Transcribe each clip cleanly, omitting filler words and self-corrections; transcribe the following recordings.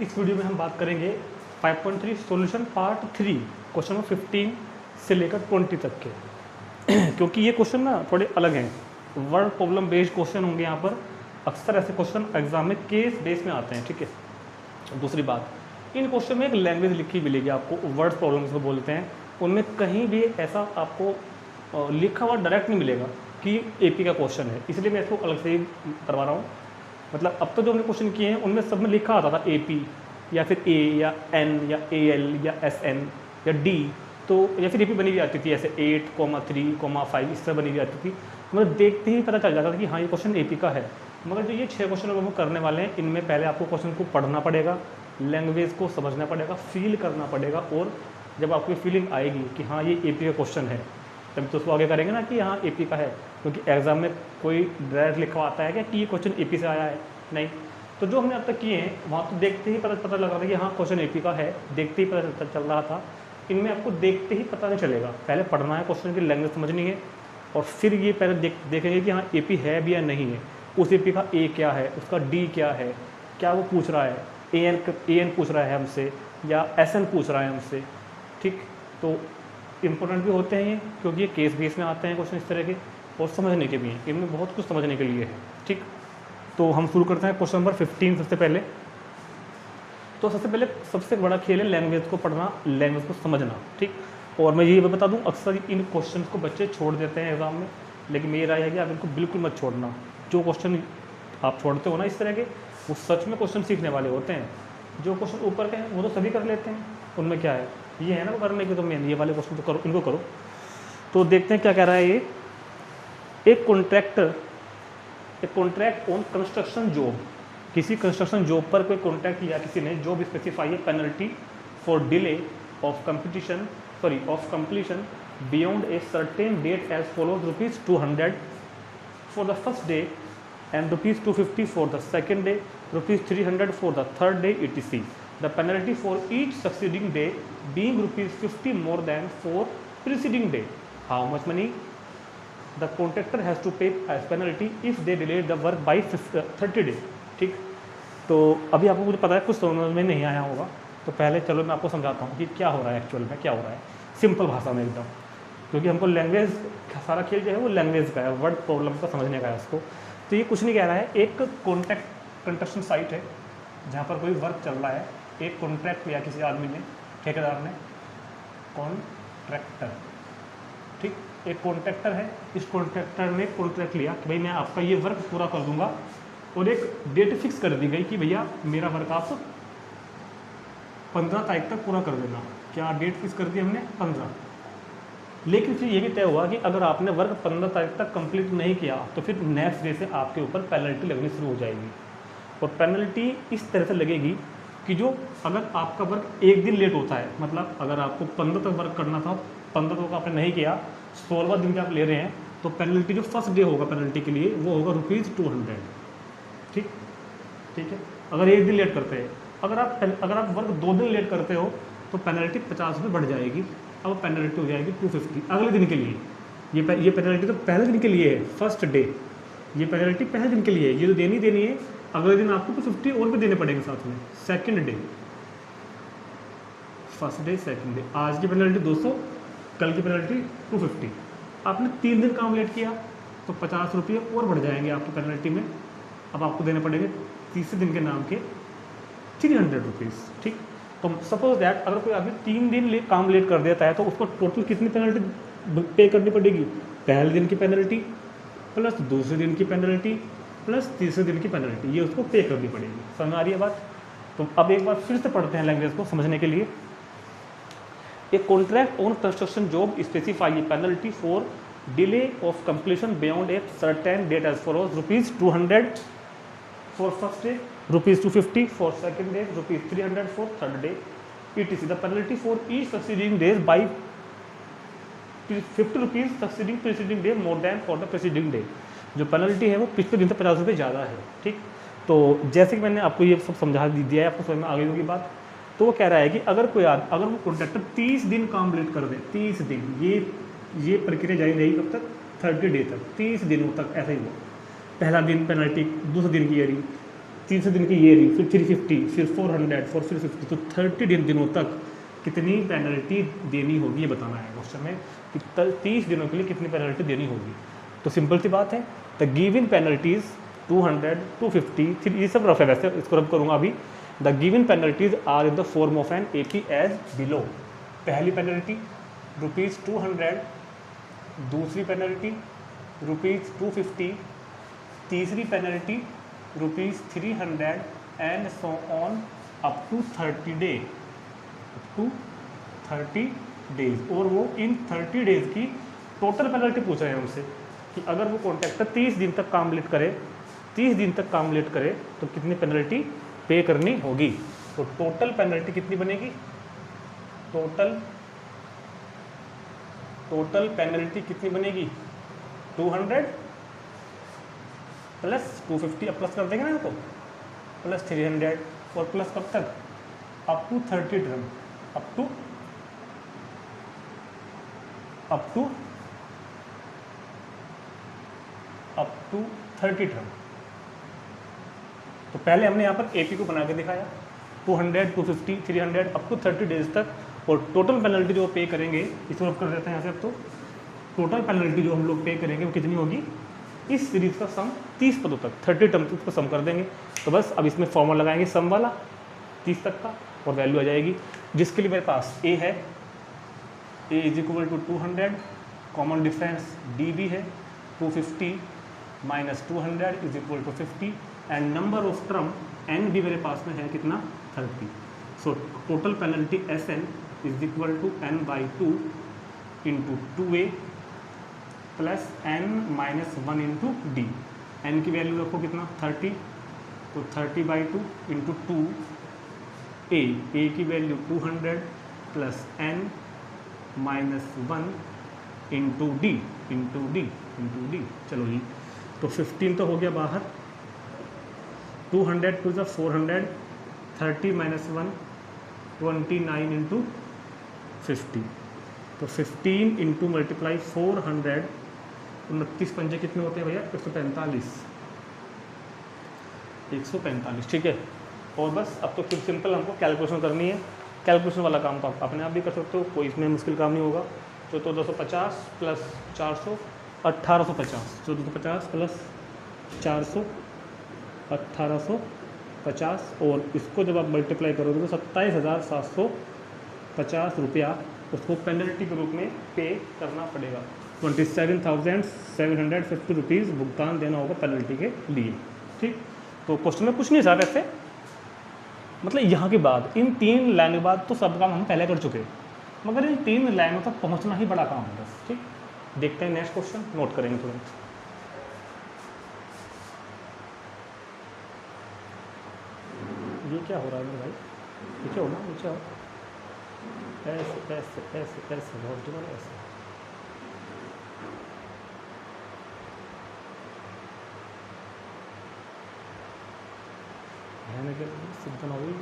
इस वीडियो में हम बात करेंगे 5.3 सॉल्यूशन पार्ट 3 क्वेश्चन नंबर 15 से लेकर 20 तक के क्योंकि ये क्वेश्चन ना थोड़े अलग हैं, वर्ड प्रॉब्लम बेस्ड क्वेश्चन होंगे यहाँ पर। अक्सर ऐसे क्वेश्चन एग्जाम में केस बेस में आते हैं, ठीक है। दूसरी बात, इन क्वेश्चन में एक लैंग्वेज लिखी मिलेगी आपको, वर्ड प्रॉब्लम्स को बोलते हैं। उनमें कहीं भी ऐसा आपको लिखा हुआ डायरेक्ट नहीं मिलेगा कि एपी का क्वेश्चन है, इसलिए मैं इसको अलग से ही करवा रहा हूँ। मतलब अब तो जो हमने क्वेश्चन किए हैं उनमें सब में लिखा आता था एपी या फिर ए या एन या ए एल या एस एन या डी, तो या फिर एपी बनी हुई आती थी ऐसे 8,3,5 इस तरह बनी हुई आती थी। मतलब देखते ही पता चल जाता था कि हाँ ये क्वेश्चन एपी का है। मगर जो ये 6 क्वेश्चन हम करने वाले हैं, इनमें पहले आपको क्वेश्चन को पढ़ना पड़ेगा, लैंग्वेज को समझना पड़ेगा, फील करना पड़ेगा, और जब आपको फीलिंग आएगी कि हाँ ये एपी का क्वेश्चन है, तभी तो उसको आगे करेंगे ना कि हाँ एपी का है। क्योंकि एग्जाम में कोई डायरेक्ट लिखा आता है क्या कि ये क्वेश्चन एपी से आया है, नहीं। तो जो हमने अब तक किए हैं वहाँ तो देखते ही पता लग रहा था कि हाँ क्वेश्चन एपी का है, देखते ही पता चल रहा था। इनमें आपको देखते ही पता नहीं चलेगा, पहले पढ़ना है, क्वेश्चन की लैंग्वेज समझनी है, और फिर ये पहले देखेंगे कि हाँ एपी है भी या नहीं है, उस एपी का ए क्या है, उसका डी क्या है, क्या वो पूछ रहा है, ए एन पूछ रहा है हमसे या एस एन पूछ रहा है हमसे, ठीक। तो इम्पोर्टेंट भी होते हैं ये, क्योंकि ये केस बेस में आते हैं क्वेश्चन इस तरह के, और समझने के भी हैं, इनमें बहुत कुछ समझने के लिए है, ठीक। तो हम शुरू करते हैं क्वेश्चन नंबर 15 सबसे पहले। तो सबसे बड़ा खेल है लैंग्वेज को पढ़ना, लैंग्वेज को समझना, ठीक। और मैं ये भी बता दूं, अक्सर इन क्वेश्चन को बच्चे छोड़ देते हैं एग्जाम में, लेकिन मेरी राय है कि आप इनको बिल्कुल मत छोड़ना। जो क्वेश्चन आप छोड़ते हो ना इस तरह के, वो सच में क्वेश्चन सीखने वाले होते हैं। जो क्वेश्चन ऊपर के हैं वो तो सभी कर लेते हैं, उनमें क्या है, ये है ना वो करने की, तो मेन ये वाले क्वेश्चन तो करो, इनको करो। तो देखते हैं क्या कह रहा है ये। एक कॉन्ट्रैक्ट ऑन कंस्ट्रक्शन जॉब, किसी कंस्ट्रक्शन जॉब पर कोई कॉन्ट्रैक्ट लिया किसी ने, जॉब स्पेसिफाई है penalty for delay of completion beyond a certain date as follows ₹200 for the first day and ₹250 for the second day, ₹300 for the third day, etc. The penalty for each succeeding day being ₹50 more than for preceding day. How much money the contractor has to pay as penalty if they delay the work by 30 days? ठीक। तो अभी आपको मुझे पता है कुछ समझ में नहीं आया होगा, तो पहले चलो मैं आपको समझाता हूँ कि क्या हो रहा है एक्चुअल में, क्या हो रहा है सिंपल भाषा में एकदम, क्योंकि हमको लैंग्वेज सारा खेल जो है वो लैंग्वेज का है, वर्ड प्रॉब्लम का समझने का है उसको। तो ये कुछ नहीं कह रहा है, एक कंस्ट्रक्शन साइट है जहाँ पर कोई वर्क चल रहा है, एक कॉन्ट्रैक्ट लिया किसी आदमी ने, ठेकेदार ने, कॉन्ट्रैक्टर, ठीक। एक कॉन्ट्रैक्टर है, इस कॉन्ट्रैक्टर ने कॉन्ट्रैक्ट लिया कि भाई मैं आपका ये वर्क पूरा कर दूंगा, और एक डेट फिक्स कर दी गई कि भैया मेरा वर्क आप 15 तारीख तक पूरा कर देना। क्या डेट फिक्स कर दी हमने? 15। लेकिन फिर ये भी तय हुआ कि अगर आपने वर्क 15 तारीख तक कंप्लीट नहीं किया तो फिर नेक्स्ट डे से आपके ऊपर पेनल्टी लगनी शुरू हो जाएगी। और पेनल्टी इस तरह से लगेगी कि जो अगर आपका वर्क एक दिन लेट होता है, मतलब अगर आपको 15 तक वर्क करना था, 15 तक आपने नहीं किया, 16वां दिन के आप ले रहे हैं, तो पेनल्टी जो फर्स्ट डे होगा पेनल्टी के लिए वो होगा ₹200, ठीक है। अगर एक दिन लेट करते हैं, अगर आप वर्क 2 दिन लेट करते हो तो पेनल्टी ₹50 बढ़ जाएगी। अब पेनल्टी हो जाएगी 250 अगले दिन के लिए। ये पेनल्टी तो पहले दिन के लिए है, फर्स्ट डे, ये पेनल्टी पहले दिन के लिए है, ये तो देनी है। अगले दिन आपको 250 और भी देने पड़ेंगे साथ में। Second day, first day, second day, आज की पेनल्टी 200, कल की पेनल्टी 250। आपने 3 दिन काम लेट किया तो ₹50 और बढ़ जाएंगे आपकी पेनल्टी में। अब आपको देने पड़ेंगे तीसरे दिन के नाम के ₹300, ठीक। तो सपोज दैट अगर कोई आदमी 3 दिन काम लेट कर देता है तो उसको टोटल कितनी पेनल्टी पे करनी पड़ेगी? पहले दिन की पेनल्टी प्लस दूसरे दिन की पेनल्टी प्लस तीसरे दिन की पेनल्टी, ये उसको पे करनी पड़ेगी। समझ आ रही है बात? तो अब एक बार फिर से पढ़ते हैं लैंग्वेज को समझने के लिए। A contract on construction job specify a penalty for delay of completion beyond a certain date as follows ₹200 for first day, ₹250 for second day, ₹300 for third day, etc. The penalty for each succeeding days by ₹50 succeeding preceding day more than for the preceding day. जो penalty है वो पिछले दिन से ₹50 ज़्यादा है, ठीक। तो जैसे कि मैंने आपको ये सब समझा दिया है, आपको समझ में आ गई होगी बात। तो वो कह रहा है कि अगर वो कॉन्ट्रैक्टर 30 दिन काम लेट कर दे, 30 दिन, ये प्रक्रिया जारी रहेगी कब तक? 30 डे तक, 30 दिनों तक ऐसा ही हुआ। पहला दिन पेनल्टी, दूसरे दिन की एडी, 30 दिन की ये रही, फिर 350, फिर 400, फिर 350, तो 30 दिनों तक कितनी पेनल्टी देनी होगी ये बताना है क्वेश्चन में कि 30 दिनों के लिए कितनी पेनल्टी देनी होगी। तो सिंपल सी बात है, द गिवन पेनल्टीज 200, 250, ये सब रफ है, वैसे इसको रफ करूँगा अभी। The given penalties are in the form of an AP as below. पहली पेनल्टी ₹200, दूसरी पेनल्टी ₹250, तीसरी penalty ₹300 and so on up to 30 days. और वो इन 30 डेज की टोटल पेनल्टी पूछ रहे हैं हमसे कि अगर वो कॉन्ट्रैक्टर 30 दिन तक काम लेट करे तो कितनी पेनल्टी पे करनी होगी। तो टोटल पेनल्टी कितनी बनेगी, टोटल पेनल्टी कितनी बनेगी 200 प्लस 250, अब प्लस कर देंगे ना इसको, प्लस 300 और प्लस कब तक, up to 30 term, up to 30 term. तो पहले हमने यहाँ पर AP को बना के दिखाया 200, 250, 300 अप टू 30 डेज तक, और टोटल पेनल्टी जो पे करेंगे इसको अब कर देते हैं यहाँ से। अब तो टोटल पेनल्टी जो हम लोग पे करेंगे वो कितनी होगी, इस सीरीज का सम 30 पदों तक 30 टर्म तक सम कर देंगे। तो बस अब इसमें फॉर्मूला लगाएंगे सम वाला 30 तक का, और वैल्यू आ जाएगी जिसके लिए मेरे पास A है, A is equal to 200, common difference DB है, 250 minus 200 is equal to 50, and number of term N भी मेरे पास में है कितना 30। So total penalty SN is equal to N/2 into 2A plus N-1 into D। N की value रखो कितना 30, तो 30/2 इंटू 2A, A की value 200 plus N-1 into D। चलो जी, तो 15 तो हो गया बाहर, 200 टू द 400, 30 माइनस 1 29 इंटू 50। तो 15 इंटू मल्टीप्लाई 400, 29 पंजे कितने होते हैं भैया 145, ठीक है। और बस अब तो फिर सिंपल हमको कैलकुलेशन करनी है। कैलकुलेशन वाला काम तो आप अपने आप भी कर सकते हो, कोई इसमें मुश्किल काम नहीं होगा। तो 1450 प्लस 400 1850, 1450 प्लस 400 1850, और इसको जब आप मल्टीप्लाई करोगे तो 27,750 रुपया उसको पेनल्टी के रूप में पे करना पड़ेगा। 27,750 रुपीज़ भुगतान देना होगा पेनल्टी के लिए, ठीक। तो क्वेश्चन में कुछ नहीं था वैसे, मतलब यहाँ के बाद इन 3 लाइन के बाद तो सब काम हम पहले कर चुके, मगर इन 3 लाइनों तक पहुँचना ही बड़ा काम है बस, ठीक। देखते हैं नेक्स्ट क्वेश्चन, नोट करेंगे तुरंत। ये क्या हो रहा है मेरे भाई, नीचे हो ना, नीचे हो, ऐसे ऐसे ऐसे ऐसे बहुत जुड़ा ऐसे। सिद्धन हो गई।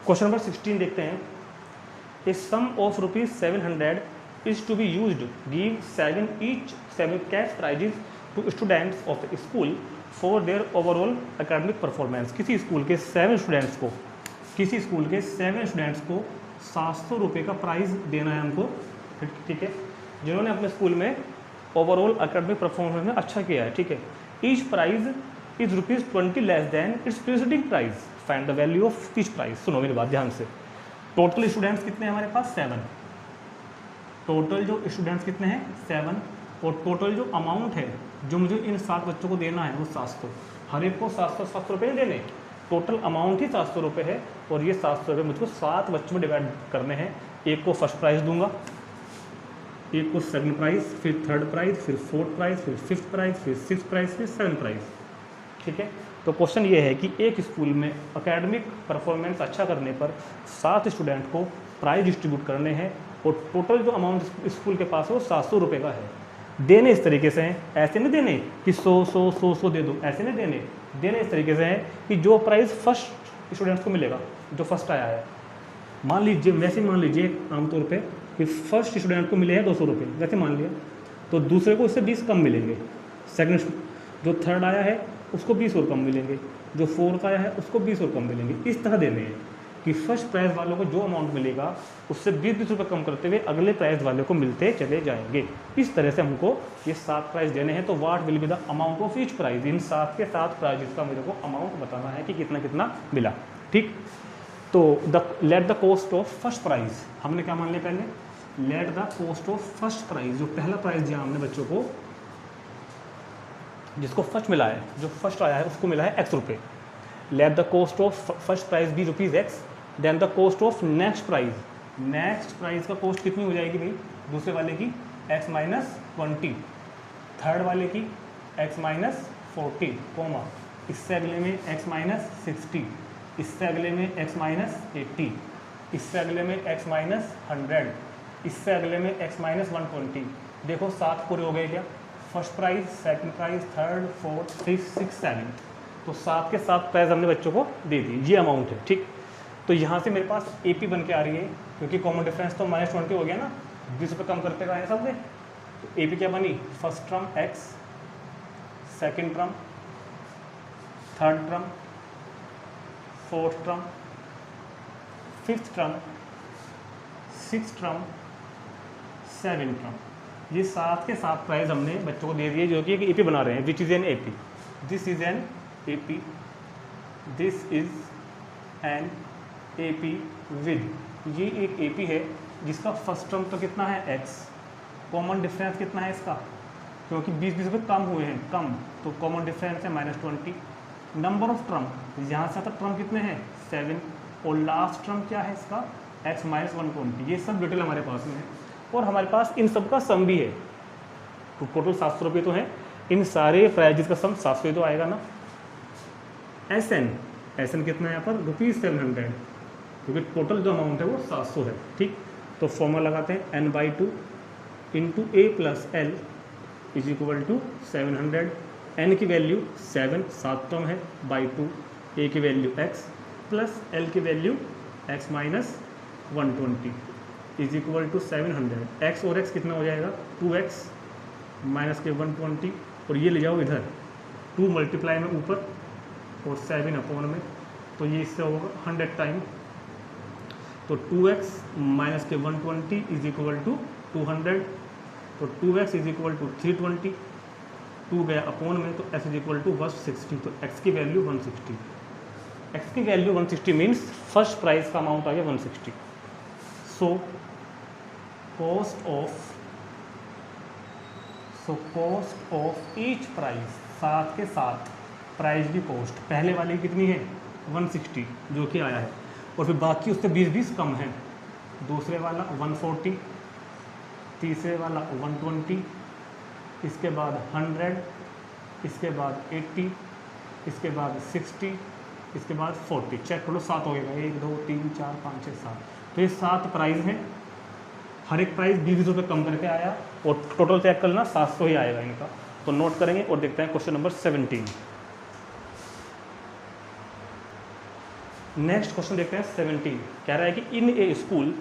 क्वेश्चन नंबर 16 देखते हैं। ए सम of ₹700 is to be used give 7 cash prizes to students of the school for their overall academic performance। किसी स्कूल के 7 स्टूडेंट्स को 700 रुपये का प्राइज़ देना है हमको, ठीक है, जिन्होंने अपने स्कूल में ओवरऑल एकेडमिक परफॉर्मेंस में अच्छा किया है, ठीक है। Each prize is ₹20 less than its preceding prize, find the value of each prize. सुनो मेरी बात ध्यान से। टोटल स्टूडेंट्स कितने हैं हमारे पास? 7। टोटल जो स्टूडेंट्स कितने हैं? 7। और टोटल जो अमाउंट है जो मुझे इन 7 बच्चों को देना है वो 700। हर एक को 700 रुपये देने, टोटल अमाउंट ही 700 रुपये है। और ये 700 रुपये मुझको 7 बच्चों में डिवाइड करने हैं। एक को फर्स्ट प्राइज़ दूंगा, एक को सेकंड प्राइज़, फिर थर्ड प्राइज़, फिर फोर्थ प्राइज़, फिर फिफ्थ प्राइज़, फिर सिक्स्थ प्राइज़, फिर सेवन्थ प्राइज़, ठीक है। तो क्वेश्चन ये है कि एक स्कूल में एकेडमिक परफॉर्मेंस अच्छा करने पर 7 स्टूडेंट को प्राइज़ डिस्ट्रीब्यूट करने हैं और टोटल जो अमाउंट स्कूल के पास है वो 700 रुपये का है। देने इस तरीके से हैं, ऐसे नहीं देने कि 100 दे दो, ऐसे नहीं देने इस तरीके से हैं कि जो प्राइज़ फर्स्ट स्टूडेंट्स को मिलेगा, जो फर्स्ट आया है, मान लीजिए आमतौर पे कि फर्स्ट स्टूडेंट को मिले हैं 200 रुपये, वैसे मान लिया, तो दूसरे को इससे 20 कम मिलेंगे। सेकंड जो थर्ड आया है उसको 20 और कम मिलेंगे, जो फोर्थ आया है उसको 20 और कम मिलेंगे। इस तरह देने हैं कि फर्स्ट प्राइज़ वालों को जो अमाउंट मिलेगा उससे 20 रुपये कम करते हुए अगले प्राइज़ वाले को मिलते चले जाएंगे। इस तरह से हमको ये 7 प्राइज़ देने हैं। तो what will be the amount of each prize, इन 7 के 7 प्राइजेस का मेरे को अमाउंट बताना है कि कितना कितना मिला, ठीक। तो late the cost of first price, हमने क्या मान लिया पहले, late the cost of first price, जो पहला प्राइज़ दिया हमने बच्चों को, जिसको फर्स्ट मिला है, जो फर्स्ट आया है उसको मिला है X रुपये। Let the cost of first prize भी ₹X, then the cost of next prize का कॉस्ट कितनी हो जाएगी भाई, दूसरे वाले की X - 20, थर्ड वाले की X - 40, कोमा, इससे अगले में X - 60, इससे अगले में X - 80, इससे अगले में X - 100, इससे अगले में X - 120। देखो 7 पूरे हो गए क्या, first prize, second prize, third, fourth, fifth, six, seventh. तो 7 के 7 प्राइज़ हमने बच्चों को दे दिए, ये अमाउंट है, ठीक। तो यहाँ से मेरे पास AP बन के आ रही है, क्योंकि कॉमन डिफरेंस तो -20 हो गया ना, 20 रुपये कम करते गए सब में। तो AP क्या बनी, first term X, second term, third term, fourth term, fifth term, sixth term, seventh term. ये 7 के 7 प्राइज़ हमने बच्चों को दे दिए, जो कि एक AP बना रहे हैं, which is an AP, this is an AP, this is an AP with, ये एक AP है जिसका फर्स्ट टर्म तो कितना है X, कॉमन डिफरेंस कितना है इसका, क्योंकि 20 रुपये कम हुए हैं, कम, तो कॉमन डिफरेंस है -20। नंबर ऑफ टर्म, यहाँ से आता टर्म कितने हैं 7, और लास्ट टर्म क्या है इसका X - 120। ये सब डिटेल हमारे पास में है और हमारे पास इन सब का सम भी है। तो टोटल 700 रुपये तो हैं, इन सारे प्राइजेस का सम 700 तो आएगा ना। SN कितना है यहाँ पर, ₹700, क्योंकि टोटल जो अमाउंट है वो 700 है, ठीक। तो फॉर्मूला लगाते हैं, n/2 × A + L = 700। n की वैल्यू 7 टर्म है, /2, A की वैल्यू X प्लस L की वैल्यू X - 120 = 700। X और X कितना हो जाएगा, 2X माइनस के 120, और ये ले जाओ इधर 2 मल्टीप्लाई में ऊपर और 7 अपॉन में, तो ये इससे होगा 100 टाइम। तो 2X माइनस के 120 = 200, तो 2X = 320, 2 गया अपॉन में, तो S = 160, तो X की वैल्यू 160। X की वैल्यू 160 मीन्स फर्स्ट प्राइज़ का अमाउंट आ गया 160। So cost of each prize, 7 के 7 प्राइज़ की कॉस्ट, पहले वाली कितनी है 160 जो कि आया है, और फिर बाकी उससे 20 कम है। दूसरे वाला 140, तीसरे वाला 120, इसके बाद 100, इसके बाद 80, इसके बाद 60, इसके बाद 40। चेक करो 7 हो गएगा, 1 2 3 4 5 6 7। तो ये 7 प्राइज़ हैं, हर एक प्राइस 20 रुपये कम करके आया, और टोटल चेक करना 700 ही आएगा इनका। तो नोट करेंगे और देखते हैं क्वेश्चन नंबर 17। नेक्स्ट क्वेश्चन देखते हैं 17। कह रहा है कि in a school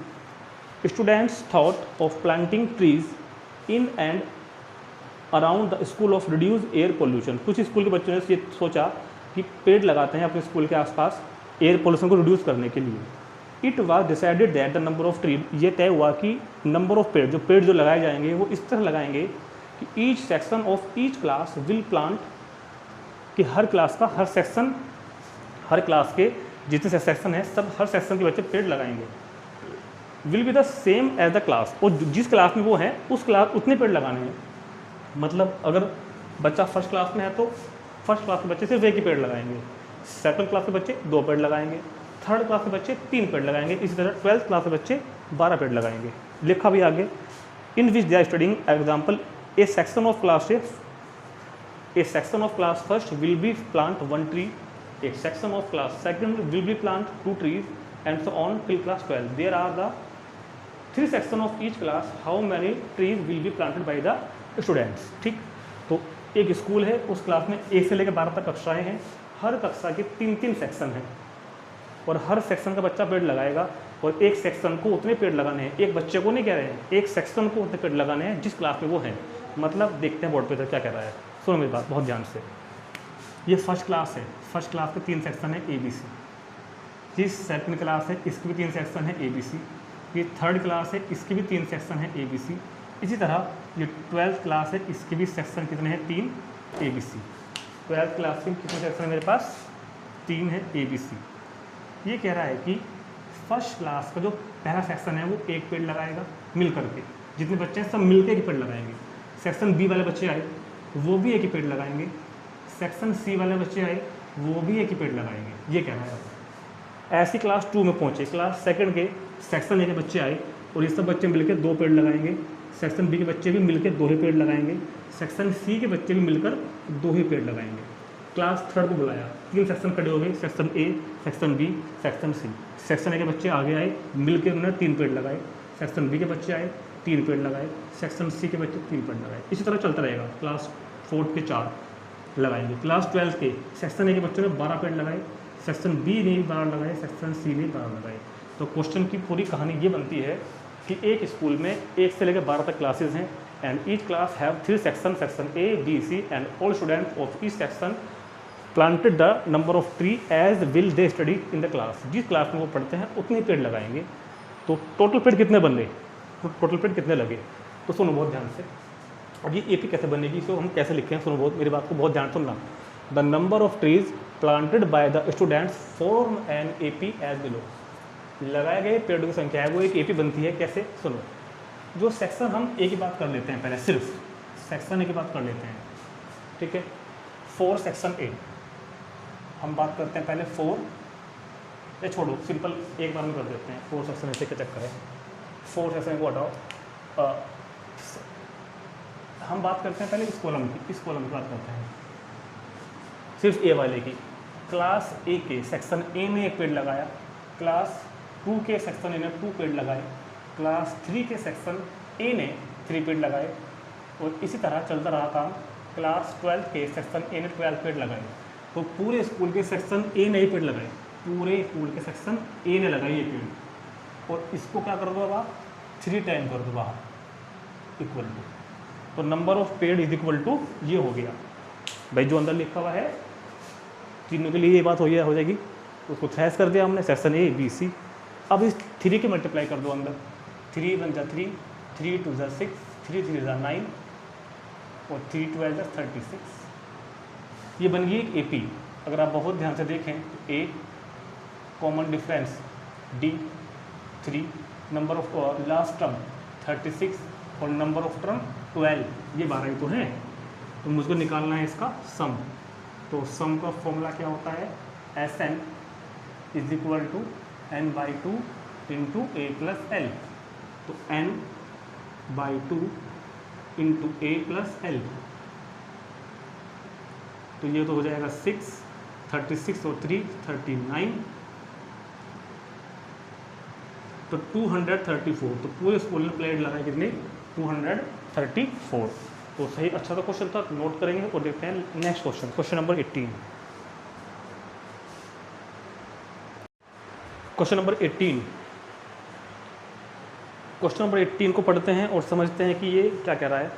students thought of planting trees in and around the school of reduce air pollution. कुछ स्कूल के बच्चों ने ये सोचा कि पेड़ लगाते हैं अपने स्कूल के आसपास एयर पोल्यूशन को रिड्यूस करने के लिए। It was decided that the number of tree, ये तय हुआ कि नंबर ऑफ पेड़ जो लगाए जाएंगे वो इस तरह लगाएंगे कि each section of each class will plant, कि हर क्लास का हर सेक्शन, हर क्लास के जितने सेक्शन है सब हर सेक्शन के बच्चे पेड़ लगाएंगे। Will be the same as the class, और जिस क्लास में वो है उस क्लास उतने पेड़ लगाने हैं। मतलब अगर बच्चा फर्स्ट क्लास में है तो फर्स्ट क्लास के बच्चे सिर्फ एक ही पेड़ लगाएंगे, सेकंड क्लास के बच्चे 2 पेड़ लगाएंगे, थर्ड क्लास के बच्चे 3 पेड़ लगाएंगे, इसी तरह 12th क्लास के बच्चे 12 पेड़ लगाएंगे। लिखा भी आगे, in which they are studying example a section of class first will be plant 1 tree, a section of class second will be plant 2 trees and so on till class 12. There are the 3 section of each class. How many trees will be planted by the students? ठीक, तो एक school है, उस class में 1 से लेकर 12 तक कक्षाएं हैं, हर कक्षा के 3-3 सेक्शन हैं और हर सेक्शन का बच्चा पेड़ लगाएगा और एक सेक्शन को उतने पेड़ लगाने हैं, एक बच्चे को नहीं कह रहे हैं, एक सेक्शन को उतने पेड़ लगाने हैं जिस क्लास में वो है। मतलब देखते हैं बोर्ड पे तो क्या कह रहा है, सुनो मेरी बात बहुत ध्यान से। ये फर्स्ट क्लास है, फर्स्ट क्लास के 3 सेक्शन है ABC, ये सेकंड क्लास है इसके भी 3 सेक्शन है ABC, ये थर्ड क्लास है इसके भी 3 सेक्शन है ABC, इसी तरह ये 12th क्लास है इसके भी सेक्शन कितने हैं 3 ABC। 12th क्लास के कितने सेक्शन है मेरे पास 3 है ABC। ये कह रहा है कि फर्स्ट क्लास का जो पहला सेक्शन है वो 1 पेड़ लगाएगा मिल करके, जितने बच्चे हैं सब मिलकर एक पेड़ लगाएंगे। सेक्शन B वाले बच्चे आए वो भी एक ही पेड़ लगाएंगे, सेक्शन C वाले बच्चे आए वो भी एक ही पेड़ लगाएंगे, ये कह रहा है। ऐसी क्लास 2 में पहुँचे, क्लास सेकंड के सेक्शन A के बच्चे आए और ये सब बच्चे मिलकर 2 पेड़ लगाएंगे, सेक्शन B के बच्चे भी मिलकर 2 ही पेड़ लगाएंगे, सेक्शन C के बच्चे भी मिलकर 2 ही पेड़ लगाएंगे। क्लास थर्ड को बुलाया, 3 सेक्शन खड़े हो गए, section A, section B, section C। Section A के बच्चे आगे आए मिलकर उन्होंने 3 पेड़ लगाए, सेक्शन B के बच्चे आए 3 पेड़ लगाए, सेक्शन C के बच्चे 3 पेड़ लगाए, इसी तरह चलता रहेगा। क्लास 4 के 4 लगाएंगे, क्लास 12 के सेक्शन A के बच्चों ने 12 पेड़ लगाए, सेक्शन B ने 12 लगाए, सेक्शन C ने 12 लगाए। तो क्वेश्चन की पूरी कहानी ये बनती है कि एक स्कूल में 1 से लेकर 12 तक क्लासेस हैं and each class have 3 section, section A, B, C and all students of each section planted the number of tree as will they study in the class. जिस क्लास में वो पढ़ते हैं उतने पेड़ लगाएंगे। तो टोटल पेड़ कितने बन गए, टोटल पेड़ कितने लगे, तो सुनो बहुत ध्यान से। अब ये AP कैसे बनेगी, इसको हम कैसे लिखें, सुनो बहुत, मेरी बात को बहुत ध्यान सुनना। The number of trees planted by the students form an AP as below. लगाए गए पेड़ों की संख्या है वो एक AP बनती है। कैसे, सुनो। जो सेक्शन हम A की बात कर लेते हैं, पहले सिर्फ सेक्शन A की बात कर लेते हैं, ठीक है। 4 सेक्शन A हम बात करते हैं पहले 4, ये छोड़ो सिंपल एक बार में कर देते हैं। 4 सेक्शन ऐसे क्या चक्कर है, 4 सेक्शन को हटाओ। हम बात करते हैं पहले इस कॉलम की, इस कॉलम की बात करते हैं सिर्फ A वाले की। क्लास A के सेक्शन A ने 1 पेड़ लगाया, क्लास 2 के सेक्शन A ने 2 पेड़ लगाए, क्लास 3 के सेक्शन A ने 3 पेड़ लगाए और इसी तरह चलता रहा काम। क्लास 12 के सेक्शन A ने 12 पेड़ लगाए। तो पूरे स्कूल के सेक्शन A ने ही पेड़ लगाए, पूरे स्कूल के सेक्शन A ने लगाए ये पेड़। और इसको क्या कर दो अब आप 3 टाइम कर दो बाहर इक्वल टू, तो नंबर ऑफ पेड़ इज इक्वल टू ये हो गया भाई जो अंदर लिखा हुआ है। तीनों के लिए ये बात हो जाएगी, उसको थ्रेस कर दिया हमने सेक्शन A, B, C। अब इस 3 के मल्टीप्लाई कर दो अंदर, 3 1 जा 3, 3 2 जा 6, 3 3 जा 9 और 3 12 जा 36। ये बन गई एक AP। अगर आप बहुत ध्यान से देखें तो A common difference D 3, number of last term 36 और नंबर ऑफ टर्म 12, ये 12 ही तो हैं। तो मुझको निकालना है इसका सम। तो सम का फॉर्मूला क्या होता है, SN is equal to N/2 into A plus L। तो N/2 into A plus L, तो ये तो हो जाएगा 6, 36 और 3 39, तो 234। तो पूरे स्कूल में प्लेट लगाए कितने 234। तो सही, अच्छा सा क्वेश्चन था, नोट करेंगे और देखते हैं next question, question number 18। Question number 18, question number 18 को पढ़ते हैं और समझते हैं कि ये क्या कह रहा है।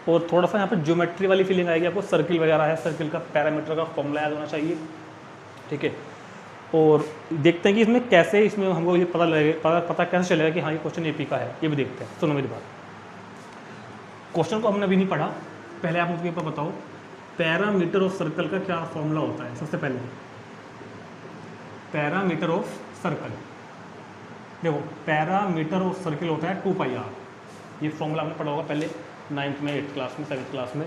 और थोड़ा सा यहाँ पे ज्योमेट्री वाली फीलिंग आएगी आपको, सर्किल वगैरह है, सर्किल का पैरामीटर का फॉर्मूला याद होना चाहिए, ठीक है। और देखते हैं कि इसमें कैसे, इसमें हमको ये पता कैसे चलेगा कि हाँ ये क्वेश्चन एपी का है, ये भी देखते हैं। सुनो मेरी बात, क्वेश्चन को हमने अभी नहीं पढ़ा, पहले आप मुझे बताओ पैरामीटर ऑफ सर्कल का क्या फॉर्मूला होता है। सबसे पहले पैरामीटर ऑफ सर्कल, देखो पैरामीटर ऑफ सर्किल होता है 2πr, ये फॉर्मूला आपने पढ़ा होगा पहले 9th में, 8th क्लास में, 7th क्लास में।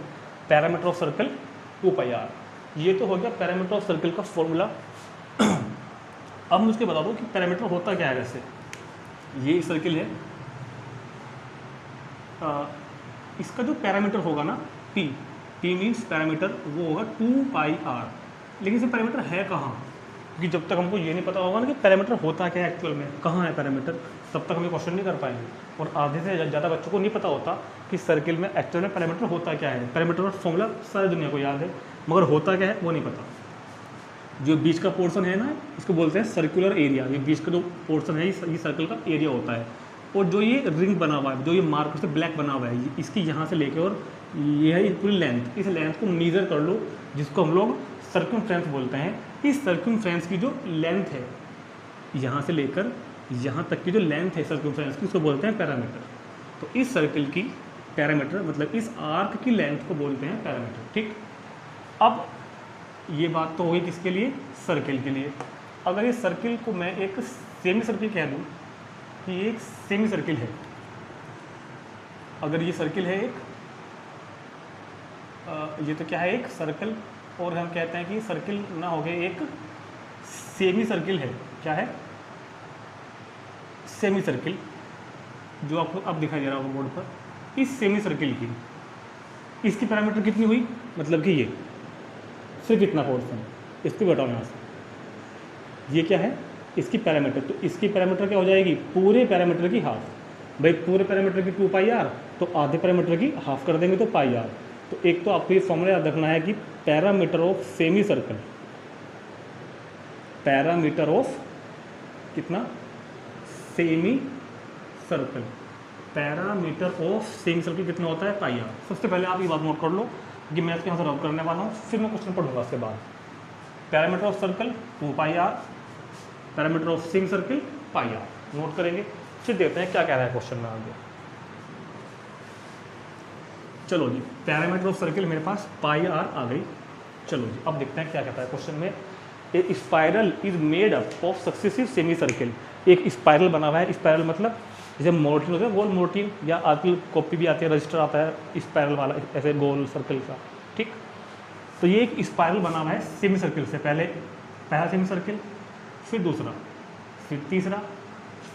पैरामीटर ऑफ सर्कल 2πr, ये तो हो गया पैरामीटर ऑफ सर्किल का फॉर्मूला। अब मुझे बता दो कि पैरामीटर होता क्या है। वैसे ये सर्किल है, इसका जो पैरामीटर होगा ना p मीन्स पैरामीटर, वो होगा 2πr। लेकिन इसे पैरामीटर है कहाँ, क्योंकि जब तक हमको ये नहीं पता होगा ना कि पैरामीटर होता क्या है एक्चुअल में, कहाँ है पैरामीटर, तब तक हम ये क्वेश्चन नहीं कर पाएंगे। और आधे से ज़्यादा बच्चों को नहीं पता होता कि सर्किल में एक्चुअल में पैरामीटर होता क्या है। पैरामीटर का फॉर्मूला सारी दुनिया को याद है, मगर होता क्या है वो नहीं पता। जो बीच का पोर्शन है ना, इसको बोलते हैं सर्कुलर एरिया। ये बीच का जो पोर्शन है ये सर्कल का एरिया होता है। और जो ये रिंग बना हुआ है, जो ये मार्कर से ब्लैक बना हुआ है, इसकी यहाँ से लेके और ये है पूरी लेंथ, इस लेंथ को मेजर कर लो, जिसको हम लोग सर्कमफ्रेंस बोलते हैं। इस सर्कमफ्रेंस की जो लेंथ है, यहाँ से लेकर यहाँ तक की जो लेंथ है सर्कमफ्रेंस की, उसको बोलते हैं पैरामीटर। तो इस सर्कल की पैरामीटर मतलब इस आर्क की लेंथ को बोलते हैं पैरामीटर, ठीक। अब ये बात तो होगी किसके लिए, सर्किल के लिए। अगर इस सर्किल को मैं एक सेमी सर्किल कह दूँ कि ये एक सेमी सर्किल है, अगर ये सर्किल है एक, ये तो क्या है एक सर्कल, और हम कहते हैं कि सर्किल ना हो गए एक सेमी सर्किल है। क्या है, सेमी सर्किल, जो आपको अब दिखाई दे रहा होगा बोर्ड पर। इस सेमी सर्किल की इसकी पैरामीटर कितनी हुई, मतलब कि ये सिर्फ इतना पोर्शन, इसको बताओ यहाँ से, ये क्या है इसकी पैरामीटर। तो इसकी पैरामीटर क्या हो जाएगी, पूरे पैरामीटर की हाफ। भाई पूरे पैरामीटर की 2πr, तो आधे पैरामीटर की हाफ कर देंगे तो πr। तो एक तो आपको ये फॉर्मूला याद रखना है कि perimeter of semicircle, perimeter of कितना, semicircle, perimeter of semicircle कितना होता है, πr। सबसे पहले आप ये बात नोट कर लो कि मैं इसके यहाँ से रब करने वाला हूँ, फिर मैं क्वेश्चन पढ़ूंगा उसके बाद। Parameter of circle 2πr, parameter of semi circle πr, note करेंगे। फिर देखते हैं क्या कह रहा है क्वेश्चन में आगे। चलो जी, पैरामीटर ऑफ सर्किल मेरे पास πr आ गई। चलो जी, अब देखते हैं क्या कहता है क्वेश्चन में। A spiral is made up of successive semicircle, एक स्पाइरल बना हुआ है। स्पाइरल मतलब जैसे मोर्टिन होता है, गोल मोर्टिन, या आजकल कॉपी भी आती है, रजिस्टर आता है स्पाइरल वाला, ऐसे गोल सर्कल का, ठीक। तो ये एक स्पाइरल बना हुआ है सेमी सर्किल से, पहला सेमी सर्किल, फिर दूसरा, फिर तीसरा,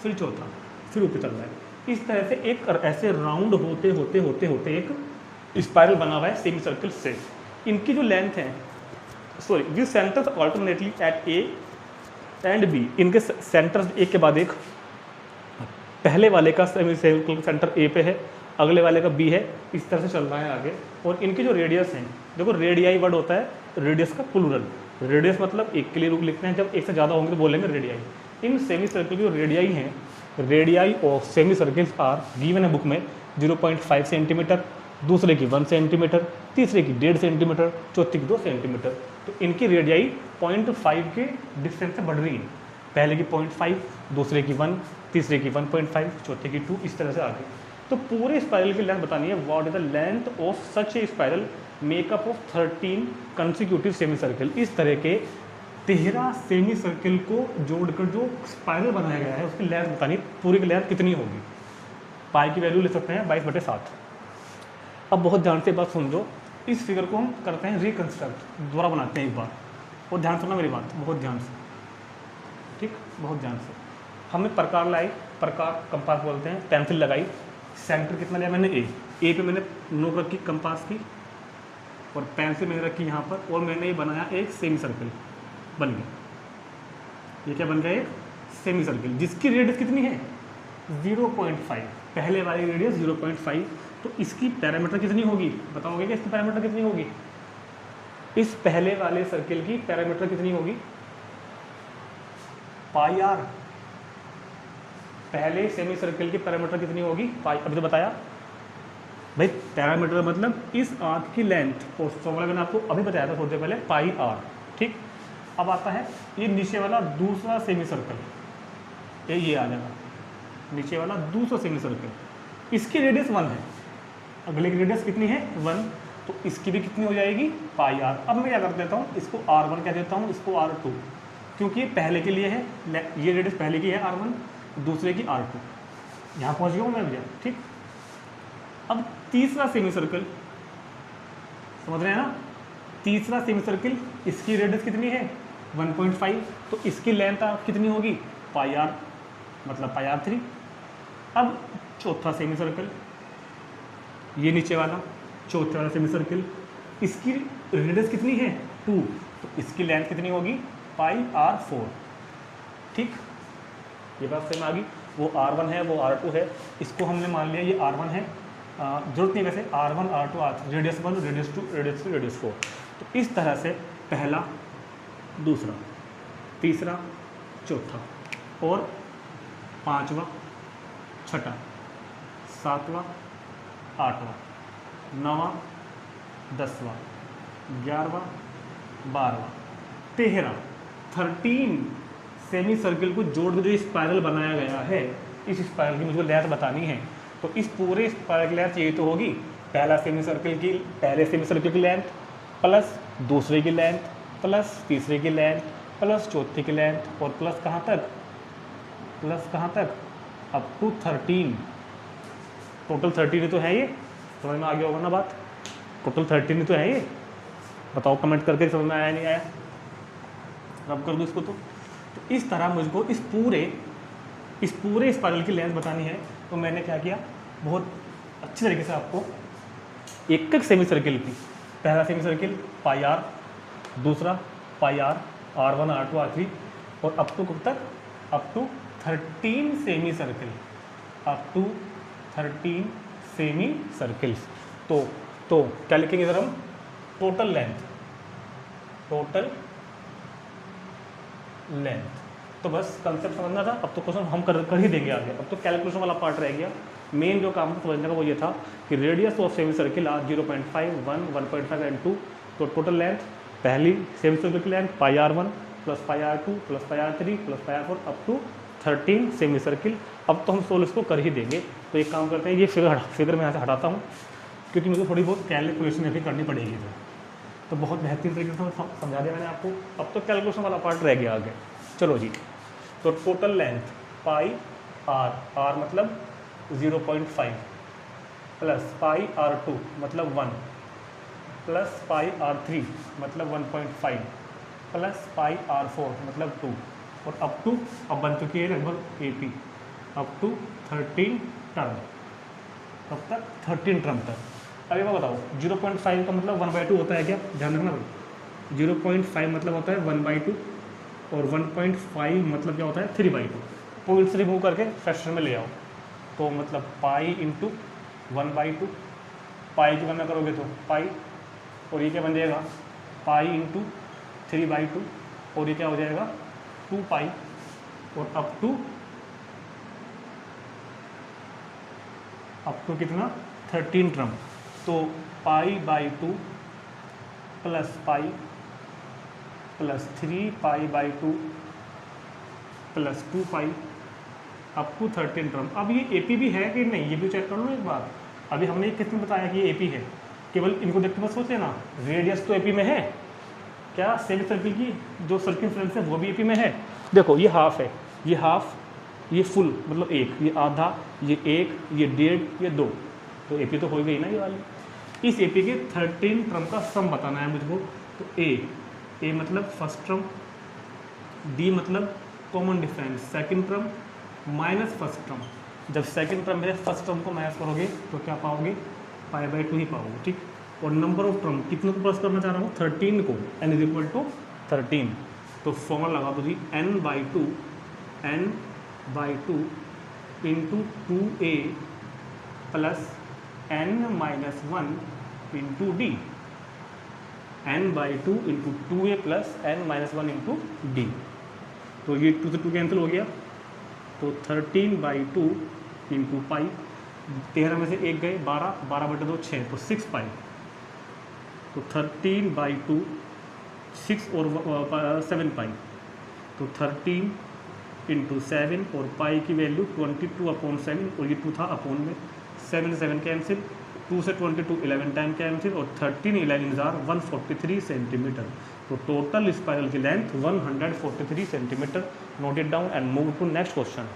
फिर चौथा, फिर ऊपर चल रहा है। इस तरह से एक ऐसे राउंड होते होते होते होते एक स्पाइरल बना हुआ है सेमी सर्किल से। इनकी जो लेंथ है, sorry, with centres alternately at A and B, इनके सेंटर्स एक के बाद एक, पहले वाले का सेमी सर्किल सेंटर ए पे है, अगले वाले का बी है, इस तरह से चल रहा है आगे। और इनके जो रेडियस हैं, देखो रेडियाई वर्ड होता है रेडियस का प्लूरल, रेडियस मतलब एक के लिए रूप लिखते हैं, जब एक से ज़्यादा होंगे तो बोलेंगे रेडियाई। इन सेमी सर्किल की जो रेडियाई हैं, radii of semi circles are given है बुक में 0.5 सेंटीमीटर, दूसरे की 1 सेंटीमीटर, तीसरे की 1.5 सेंटीमीटर, चौथी की 2 सेंटीमीटर। तो इनकी रेडियाई 0.5 के डिस्टेंस से बढ़ रही है, पहले की 0.5, दूसरे की 1, तीसरे की 1.5, चौथे की 2, इस तरह से आगे। तो पूरे स्पाइरल की लेंथ बतानी है, what is the length of such A spiral makeup of 13 consecutive semi circle. इस तरह के 13 सेमी सर्किल को जोड़कर जो स्पाइरल बनाया गया है, उसकी लेंथ बतानी, पूरी की लेंथ कितनी होगी। पाई की वैल्यू ले सकते हैं 22/7। अब बहुत ध्यान से बात सुन लो, इस फिगर को हम करते हैं रिकन्स्ट्रक्ट, दोबारा बनाते हैं एक बार, और ध्यान सुनना मेरी बात, बहुत ध्यान से, ठीक, बहुत ध्यान से। हमने प्रकार लाई, प्रकार कंपास बोलते हैं, पेंसिल लगाई, सेंटर कितना लिया मैंने, ए पे मैंने नोक रखी कंपास की, और पेंसिल मैंने रखी यहाँ पर, और मैंने ये बनाया एक सेमी सर्किल, बन गया। ये क्या बन गया, एक सेमी सर्किल, जिसकी रेडियस कितनी है 0.5, पहले वाली रेडियस 0.5। तो इसकी पैरामीटर कितनी होगी, बताओगे कि इसकी पैरामीटर कितनी होगी, इस पहले वाले सर्किल की पैरामीटर कितनी होगी, πr, पहले सेमी सर्किल की पैरामीटर कितनी होगी, पाई। अभी तो बताया भाई, पैरामीटर मतलब इस आर्क की लेंथ, और फॉर्मूला मैंने आपको अभी बताया था थोड़ी देर पहले, पाई आर। ठीक, अब आता है ये नीचे वाला दूसरा सेमी सर्कल, ये आ जाएगा नीचे वाला दूसरा सेमी सर्कल, इसकी रेडियस 1 है, अगले की रेडियस कितनी है 1, तो इसकी भी कितनी हो जाएगी पाई आर। अब मैं क्या कर देता हूँ, इसको R1 कह देता हूँ, इसको R2, क्योंकि ये पहले के लिए है, ये रेडियस पहले की है R1, दूसरे की R2। यहाँ पहुँच गया हूँ मैं भैया। ठीक, अब तीसरा सेमी सर्कल, समझ रहे हैं ना, तीसरा सेमी सर्कल, इसकी रेडियस कितनी है 1.5, तो इसकी लेंथ कितनी होगी पाई आर, मतलब पाई आर 3। अब चौथा सेमी सर्कल, ये नीचे वाला चौथे वाला सेमी सर्कल, इसकी रेडियस कितनी है 2, तो इसकी लेंथ कितनी होगी पाई आर 4। ठीक, ये बात समझ में आ गई। वो R1 है, वो R2 है, इसको हमने मान लिया ये R1 है, जरूरत नहीं वैसे, R1 R2 R3, radius 1 radius 2 radius 3 radius 4। तो इस तरह से पहला, दूसरा, तीसरा, चौथा और पांचवा, छठा, सातवां, आठवां, नौवां, 10वां, 11वां, 12वां, 13 सेमी सर्किल को जोड़ के जो स्पाइरल बनाया गया है, इस स्पाइरल की मुझे लेंथ बतानी है। तो इस पूरे स्पाइरल की लेंथ ये तो होगी, पहला सेमी सर्किल की, पहले सेमी सर्किल की लेंथ प्लस दूसरे की लेंथ प्लस तीसरे की लेंथ प्लस चौथे की लेंथ, और प्लस कहाँ तक, प्लस कहाँ तक, अप टू 13। टोटल 13 तो है ये, समझ में आ गया होगा ना बात, टोटल 13 तो है ये। बताओ कमेंट करके, समझ में आया नहीं आया, रब कर दो इसको। तो इस तरह मुझको इस पूरे स्पाइरल की लेंथ बतानी है। तो मैंने क्या किया, बहुत अच्छी तरीके से आपको एक एक सेमी सर्किल की, पहला सेमी सर्किल पाई आर, दूसरा पाई आर, R1 R2 R3, और अप टू कब तक, up to 13 semi circle, up to 13 semi circles. तो क्या लिखेंगे इधर हम, टोटल लेंथ। तो बस कंसेप्ट समझना था। अब तो क्वेश्चन हम कर ही देंगे आगे, अब तो कैलकुलेशन वाला पार्ट रह गया। मेन जो काम समझने का वो ये था कि radius of semi circle are 0.5, 1, 1.5 and 2। तो टोटल लेंथ, पहली सेमी सर्किल की length pi R1 plus pi R2 plus pi R3 plus pi R4 up to 13 semi circle. अब तो हम सोल्व इसको कर ही देंगे। तो एक काम करते हैं, ये फिगर मैं यहाँ से हटाता हूँ, क्योंकि मुझे थोड़ी बहुत कैलकुलेशन अभी करनी पड़ेगी। तो बहुत बेहतरीन तरीके से समझा दिया मैंने आपको। अब तो कैलकुलेशन वाला पार्ट रह गया आगे। चलो जी, तो टोटल लेंथ पाई आर मतलब 0.5 प्लस पाई R2 मतलब 1 प्लस पाई R3 मतलब 1.5 प्लस पाई R4 मतलब 2, और अप टू, अब बन चुकी है लगभग AP, अप टू 13 टर्म। कब तक, 13 टर्म तक। अभी मैं बताओ 0.5 का मतलब 1/2 होता है क्या, ध्यान रखना भाई। 0.5 मतलब होता है 1/2, और 1.5 मतलब क्या होता है 3/2। पॉइंट्स रिमूव करके फ्रैक्शन में ले आओ, तो मतलब पाई इंटू 1/2, पाई की गणना करोगे तो पाई, और ये क्या बन जाएगा पाई इंटू 3/2, और ये क्या हो जाएगा 2 पाई, और अप टू कितना 13 टर्म। तो पाई/2 plus pi plus 3π/2 plus 2 pi up to 13 term. अब ये AP भी है कि नहीं, ये भी चेक कर लो एक बार। अभी हमने किसने बताया कि ये AP है, केवल इनको देख के बस सोच लेना, रेडियस तो AP में है, क्या सेमी सर्किल की जो सर्कमफ्रेंस है वो भी AP में है। देखो ये हाफ है, ये हाफ, ये फुल मतलब 1, ये आधा, ये 1, ये 1.5, ये 2, तो AP तो हो गई ना ये वाली। इस AP के 13 टर्म का सम बताना है मुझको। तो A मतलब फर्स्ट टर्म, D मतलब common difference second term minus first term. जब सेकंड टर्म में फर्स्ट टर्म को माइनस करोगे तो क्या पाओगे, π/2 ही पाओगे। ठीक, और नंबर ऑफ टर्म कितने को प्लस करना चाह रहा हूँ 13 को, n = 13। तो फॉर्मूला लगा दो जी, n/2 into 2a plus n-1 into d, n/2 into 2a plus n-1 into d। तो ये 2 से 2 कैंसिल हो गया, तो 13/2 इंटू पाई, 13 में से 1 गए 12, 12/2 6, तो 6 पाई। तो 13/2 6 और 7 पाई, तो 13 इंटू 7 और पाई की वैल्यू 22/7, और ये 2 था अपॉन में, 7 से 7 कैंसिल, 2 से 22 11 टाइम कैंसिल, और 13 11 आर 143 सेंटीमीटर। तो टोटल स्पाइरल की length 143 centimetre. Note it down and move to next question.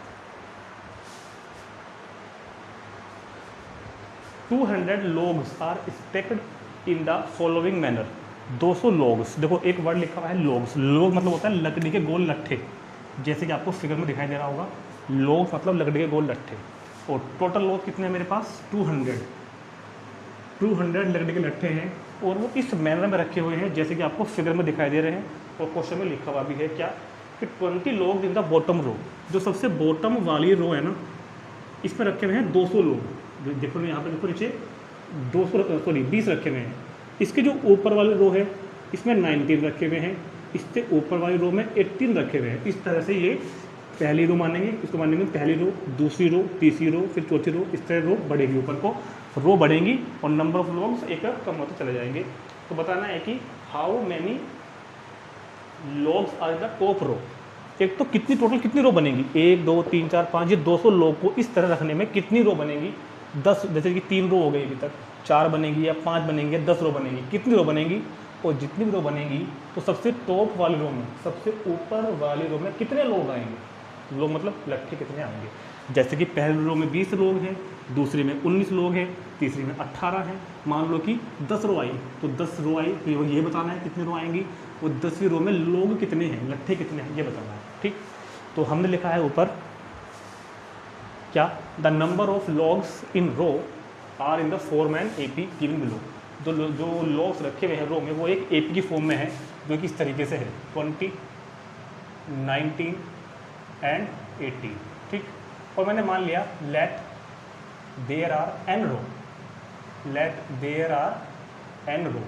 200 logs are stacked in the following manner. 200 logs, देखो एक वर्ड लिखा हुआ है logs। log मतलब होता है लकड़ी के गोल लट्ठे, जैसे कि आपको फिगर में दिखाई दे रहा होगा। logs मतलब लकड़ी के गोल लट्ठे। और टोटल logs कितने हैं मेरे पास? 200 लकड़ी के लट्ठे हैं, और वो इस मैनर में रखे हुए हैं जैसे कि आपको फिगर में दिखाई दे रहे हैं। और क्वेश्चन में लिखा हुआ भी है क्या कि 20 logs in the bottom row, जो सबसे बॉटम वाली रो है ना, इसमें रखे हुए हैं 200 लोग। देखो यहाँ पे देखो नीचे 20 रखे हुए हैं। इसके जो ऊपर वाली रो है इसमें 19 रखे हुए हैं, इससे ऊपर वाली रो में 18 रखे हुए हैं। इस तरह से ये पहली रो मानेंगे, इसको मानेंगे पहली रो, दूसरी रो, तीसरी रो, फिर चौथी रो, इस तरह रो बढ़ेगी, ऊपर को रो बढ़ेंगी और नंबर ऑफ लॉग्स एक कम होते चले जाएंगे। तो बताना है कि how many logs are the top row. एक तो कितनी टोटल कितनी रो बनेगी, 1 2 3 4 5, ये 200 लोग को इस तरह रखने में कितनी रो बनेगी? 10, जैसे कि 3 रो हो गई अभी तक, 4 बनेगी या 5 बनेंगी या 10 रो बनेगी, कितनी रो बनेगी? और जितनी भी रो बनेगी तो सबसे टॉप वाली रो में, सबसे ऊपर वाली रो में कितने लोग आएंगे? लोग मतलब लट्ठे कितने आएंगे? जैसे कि पहली रो में 20 लोग हैं, दूसरी में 19 लोग हैं, तीसरी में 18 हैं। मान लो कि 10 रो आई, तो 10 रो आई तो ये बताना है कितनी रो आएंगी, और 10वीं रो में लोग कितने हैं, लट्ठे कितने हैं, ये बताना है। ठीक, तो हमने लिखा है ऊपर क्या, the number of logs in row are in the form and AP given below. जो लॉग्स रखे हुए हैं रो में वो एक AP की फॉर्म में है, जो कि इस तरीके से है 20, 19 एंड 18। ठीक, और मैंने मान लिया let there are n row, let there are n row.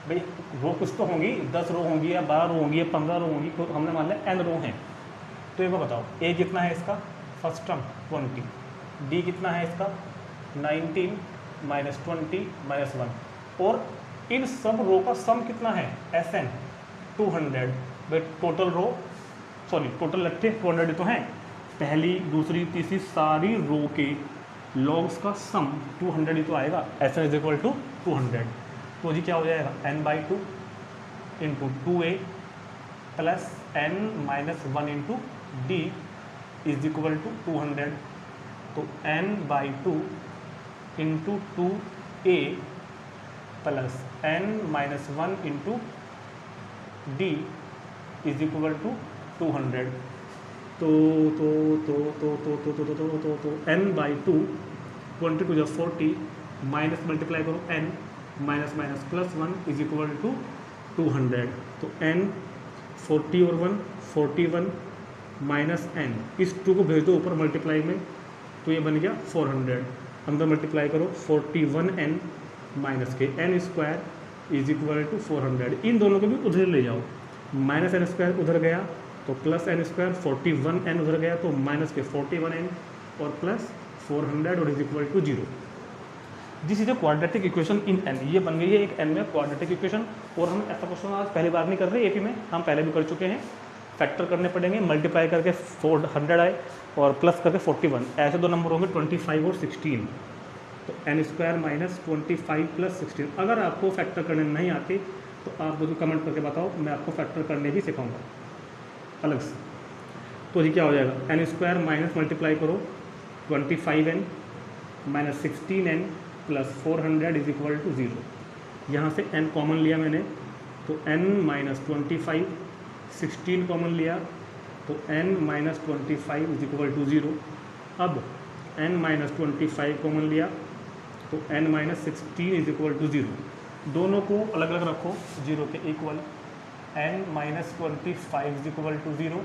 भाई रो कुछ तो होंगी, 10 रो होंगी या 12 रो होंगी या 15 रो होंगी, तो हमने मान लिया n रो हैं। तो ये बताओ A कितना है इसका, फर्स्ट टर्म 20, D कितना है इसका 19 -20 -1, और इन सब रो का सम कितना है SN 200। भाई टोटल रो, सॉरी टोटल लट्ठे 200 तो हैं, पहली दूसरी तीसरी सारी रो के लॉग्स का सम 200 ही तो आएगा। SN is equal to 200। तो जी क्या हो जाएगा n/2 into 2A plus n-1 into D is equal to 200। तो n/2 into 2A plus n-1 into D is equal to 200। तो n/2 22 जब 40 माइनस मल्टीप्लाई करो n minus minus plus 1 is equal to 200। तो n 40 और 1 41 minus n, इस 2 को भेज दो ऊपर मल्टीप्लाई में, तो ये बन गया 400। अंदर मल्टीप्लाई करो 41n माइनस के n square is equal to 400। इन दोनों को भी उधर ले जाओ, माइनस n स्क्वायर उधर गया तो प्लस n स्क्वायर, 41n उधर गया तो माइनस के 41n और प्लस 400 और is equal to 0। This is a quadratic equation in n। ये बन गई है एक n में क्वाड्रेटिक इक्वेशन। और हम ऐसा क्वेश्चन आज पहली बार नहीं कर रहे AP में, हम पहले भी कर चुके हैं। फैक्टर करने पड़ेंगे, मल्टीप्लाई करके 400 आए और प्लस करके 41, ऐसे दो नंबर होंगे 25 और 16। तो n स्क्वायर माइनस 25 प्लस 16। अगर आपको फैक्टर करने नहीं आते तो आप मुझे कमेंट करके बताओ, मैं आपको फैक्टर करने भी सिखाऊंगा अलग से। तो ये क्या हो जाएगा, n स्क्वायर माइनस मल्टीप्लाई करो 25n minus 16n plus 400 is equal to 0। यहाँ से n कॉमन लिया मैंने तो n माइनस 25, 16 कॉमन लिया तो n minus 25 is equal to 0। अब n माइनस 25 कॉमन लिया तो n minus 16 is equal to 0। दोनों को अलग अलग रखो 0 के equal, n minus 25 is equal to 0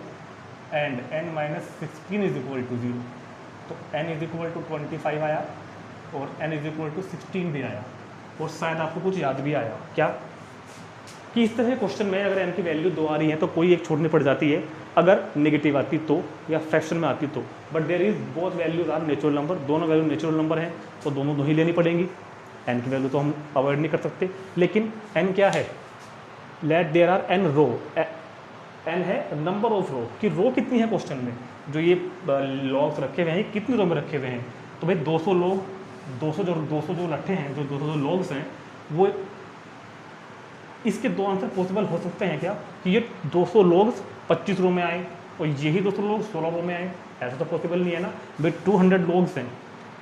and n minus 16 is equal to 0। तो n इज इक्वल टू 25 आया और n इज इक्वल टू 16 भी आया। और शायद आपको कुछ याद भी आया क्या, कि इस तरह क्वेश्चन में अगर n की वैल्यू 2 आ रही है तो कोई एक छोड़नी पड़ जाती है, अगर नेगेटिव आती तो या फ्रैक्शन में आती तो, but there is both values are natural number, दोनों वैल्यू नेचुरल नंबर हैं तो दोनों दो ही लेनी पड़ेंगी। एन की वैल्यू तो हम अवॉइड नहीं कर सकते, लेकिन एन क्या है, let there are n row, n है नंबर ऑफ रो कि रो कितनी है क्वेश्चन में, जो ये लॉग्स रखे हुए हैं कितनी रो में रखे हुए हैं, तो भाई 200 लोग 200 जो लट्ठे हैं, जो 200 जो लॉग्स हैं, वो इसके दो आंसर पॉसिबल हो सकते हैं क्या, कि ये 200 लोग्स 25 रो में आए और यही 200 लोग 16 रो में आए, ऐसा तो पॉसिबल नहीं है ना भाई। 200 लोग्स हैं,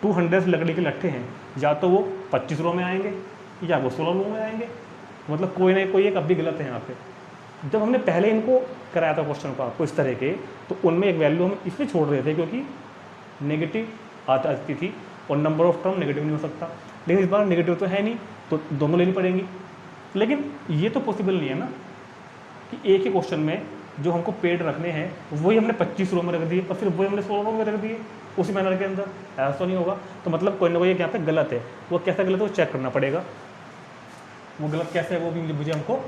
200 लकड़ी के लट्ठे हैं, या तो वो 25 रो में आएंगे या वो 16 रो में आएंगे, मतलब कोई ना कोई एक अब भी गलत है यहाँ पे। जब हमने पहले इनको कराया था क्वेश्चन को आपको इस तरह के, तो उनमें एक वैल्यू हम इसलिए छोड़ रहे थे क्योंकि नेगेटिव आती थी और नंबर ऑफ टर्म नेगेटिव नहीं हो सकता, लेकिन इस बार नेगेटिव तो है नहीं तो दोनों लेनी पड़ेंगी। लेकिन ये तो पॉसिबल नहीं है ना कि एक ही क्वेश्चन में जो हमको पेड रखने हैं वही हमने 25 रो में रख दिए और फिर वही हमने 16 रो में रख दिए उसी मैनर के अंदर, ऐसा तो नहीं होगा। तो मतलब कोई ना कोई यहाँ पे गलत है, वो कैसा गलत है वो चेक करना पड़ेगा, वो गलत कैसे है वो भी मुझे हमको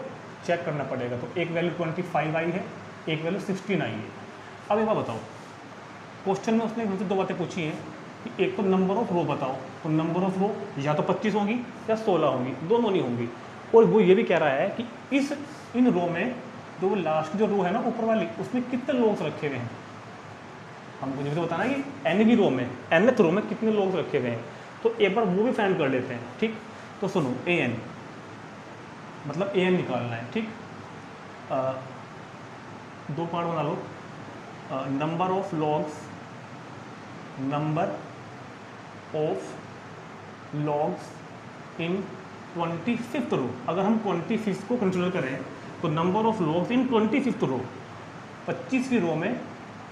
चेक करना पड़ेगा। तो एक वैल्यू 25 आई है, एक वैल्यू 16 आई है। अब एक बात बताओ, क्वेश्चन में उसने मुझसे दो बातें पूछी हैं कि एक तो नंबर ऑफ रो बताओ, तो नंबर ऑफ रो या तो 25 होंगी या 16 होंगी, दोनों नहीं होंगी। और वो ये भी कह रहा है कि इन रो में जो लास्ट की जो रो है ना ऊपर वाली, उसमें कितने लोग रखे हुए हैं, हमको मुझे बताना है कि एन की रो में, nth रो में कितने लोग रखे हुए हैं। तो एक बार वो भी फाइंड कर लेते हैं, ठीक। तो सुनो, ए एन मतलब ए एन निकालना है, ठीक। दो पार्ट बना लो, number of logs, number of logs in 25th row. अगर हम 25 को कंसिडर करें तो number of logs in 25th row, 25वीं रो में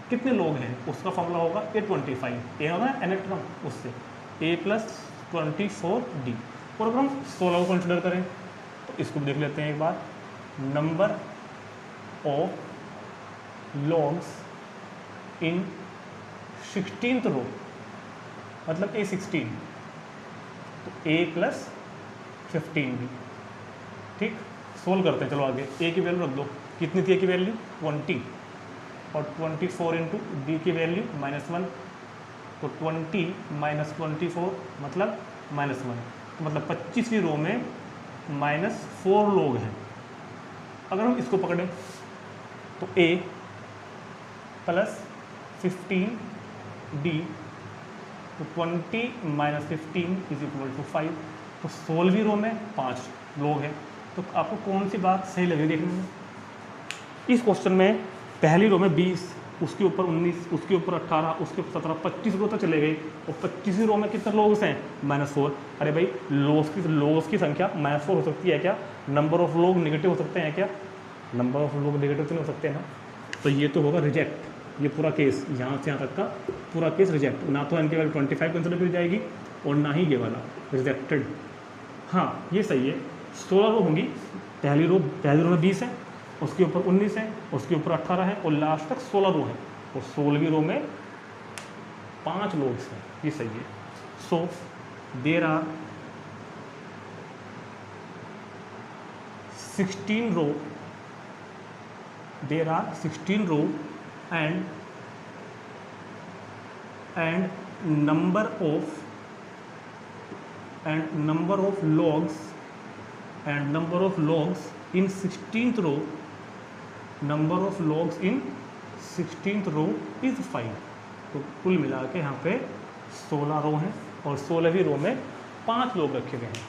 कितने लोग हैं, उसका फॉर्मूला होगा A25, ए होगा एन टर्म, उससे A + 24D। और अगर हम 16 को कंसिडर करें तो इसको भी देख लेते हैं एक बार, number of logs in 16th row मतलब A16, तो A + 15D, ठीक। सोल्व करते हैं, चलो आगे। ए की वैल्यू रख दो, कितनी थी ए की वैल्यू 20, और 24 इंटू डी की वैल्यू -1, तो 20 - 24 मतलब -1, तो मतलब 25वीं रो में -4 लोग हैं। अगर हम इसको पकड़ें तो A + 15D, तो 20 - 15 = 5, तो 16वीं रो में 5 लोग हैं। तो आपको कौन सी बात सही लगी देखने में, इस क्वेश्चन में पहली रो में 20, उसके ऊपर 19, उसके ऊपर 18, उसके ऊपर 17, 25 रो तक चले गए, और 25वीं रो में कितने लोग हैं -4। अरे भाई लोग्स की संख्या -4 हो सकती है क्या, नंबर ऑफ लोग नेगेटिव हो सकते हैं क्या, नंबर ऑफ लोग नेगेटिव तो नहीं हो सकते ना, तो ये तो होगा रिजेक्ट। ये पूरा केस यहाँ से यहाँ तक का पूरा केस रिजेक्ट, ना तो इनके वैल्यू 25 कंसिडर की जाएगी और ना ही ये वाला रिजेक्टेड। हाँ ये सही है, 16 रो होंगी, पहली रो में 20 है, उसके ऊपर 19 है, उसके ऊपर 18 है और लास्ट तक 16 रो है, और 16वीं रो में 5 लोग हैं, ये सही है। So there are 16 row, there are 16 row and number of logs in 16th row, number of logs in 16th row is 5। तो कुल मिला के यहाँ पे 16 रो हैं और 16वीं रो में 5 लोग रखे गए हैं।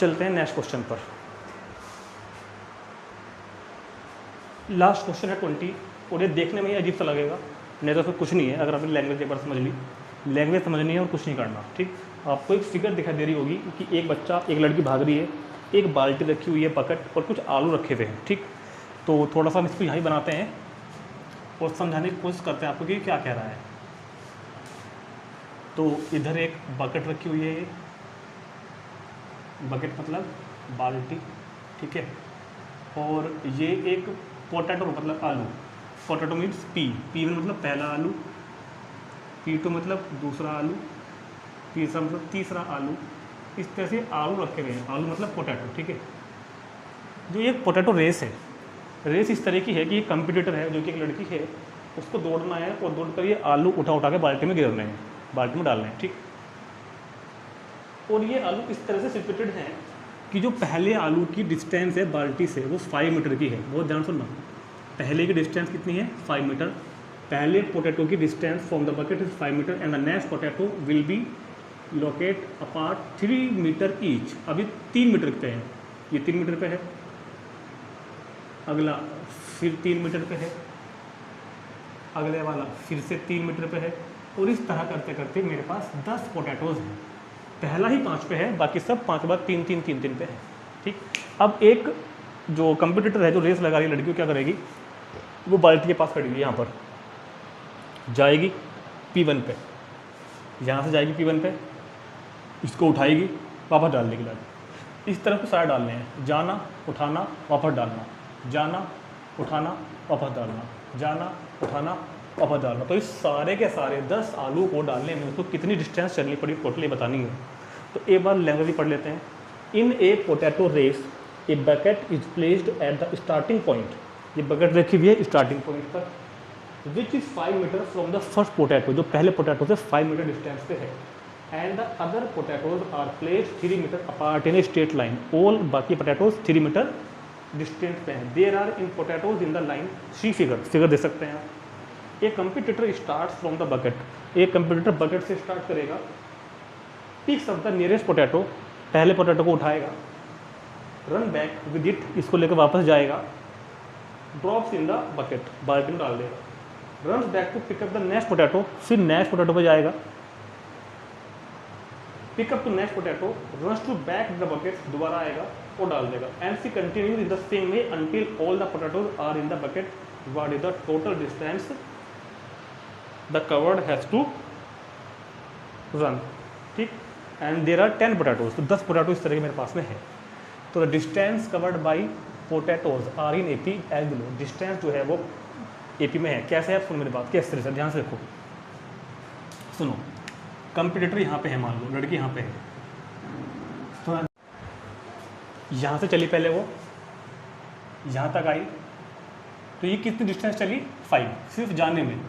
चलते हैं नेक्स्ट क्वेश्चन पर। लास्ट क्वेश्चन है 20, और ये देखने में ही अजीब सा लगेगा, नहीं तो फिर कुछ नहीं है। अगर आपने लैंग्वेज एक बार समझ ली, लैंग्वेज समझनी है और कुछ नहीं करना, ठीक। आपको एक फिगर दिखाई दे रही होगी कि एक बच्चा, एक लड़की भाग रही है, एक बाल्टी रखी हुई है, बकेट और कुछ आलू रखे हुए हैं, ठीक। तो थोड़ा सा हम इसको यहाँ बनाते हैं और समझाने की कोशिश करते हैं आपको कि क्या कह रहा है। तो इधर एक बकेट रखी हुई है, ये बकेट मतलब बाल्टी, ठीक है। और ये एक पोटैटो मतलब आलू, पोटैटो मीन्स पी मतलब पहला आलू, P2 मतलब दूसरा आलू, तीसरा मतलब तीसरा आलू। इस तरह से आलू रखे हुए हैं, आलू मतलब पोटैटो, ठीक है। जो एक पोटैटो रेस है, रेस इस तरह की है कि ये कंपटीटर है जो कि एक लड़की है, उसको दौड़ना है और दौड़ कर ये आलू उठा उठा के बाल्टी में गिरने हैं, बाल्टी में डालने हैं, ठीक। और ये आलू इस तरह से सिचुएटेड हैं कि जो पहले आलू की डिस्टेंस है बाल्टी से वो 5 मीटर की है। बहुत ध्यान सुनना, पहले की डिस्टेंस कितनी है 5 मीटर। पहले पोटैटो की distance from the bucket is 5 metre and the next potato will be locate apart 3 metre each. अभी 3 मीटर पे है, ये 3 मीटर पे है, अगला फिर 3 मीटर पे है, अगले वाला फिर से 3 मीटर पे है, और इस तरह करते करते मेरे पास 10 पोटैटोज हैं। पहला ही 5 पे है, बाकी सब 5 के बाद 3 3 3 3 पे है, ठीक। अब एक जो कंपटीटर है जो रेस लगा रही लड़की, क्या करेगी, वो बाल्टी के पास खड़ी है, यहाँ पर जाएगी P1 पे, यहाँ से जाएगी P1 पे, इसको उठाएगी, वापस डाल देगी लाके। इस तरह को सारे डालने हैं, जाना उठाना वापस डालना, जाना उठाना वापस डालना, जाना उठाना वापस डालना। तो इस सारे के सारे 10 आलू को डालने में उसको कितनी डिस्टेंस चलनी पड़ी टोटली बतानी है। तो एक बार लैंग्वेज पढ़ लेते हैं। In a potato race a bucket is placed at the starting point, ये बकेट रखी हुई है स्टार्टिंग पॉइंट पर, which is 5 metre from the first potato, जो पहले पोटैटो से 5 मीटर डिस्टेंस पे है। And the other potatoes are placed 3 metre apart in a straight line, all बाकी पोटैटोज 3 मीटर डिस्टेंस पे हैं। There are in potatoes in the line, C figure दे सकते हैं आप। एक competitor start from the bucket, एक कंपटीटर बकेट से start करेगा, picks up the nearest potato, पहले पोटैटो को उठाएगा, रन बैक विद इट, इसको लेकर वापस जाएगा, ड्रॉप्स इन द बकेट, बाल्टी में डाल देगा, run back to pick up the next potato, फिर नेक्स्ट पोटैटो पे जाएगा, pick up to next potato, runs to back the bucket, दोबारा आएगा और डाल देगा। And she continues in the same way until all the potatoes are in the bucket. What is the total distance the covered has to run, ठीक। And there are 10 potatoes, तो 10 potato इस तरह के मेरे पास में है। तो the distance covered by potatoes are in AP as below, distance जो है वो AP में है। कैसे है आप सुनो मेरी बात, किस तरह से, ध्यान से देखो, सुनो। कंपटीटर यहाँ पे है, मान लो लड़की यहाँ पे है, तो यहाँ से चली पहले वो, यहाँ तक आई, तो ये कितनी डिस्टेंस चली 5, सिर्फ जाने में,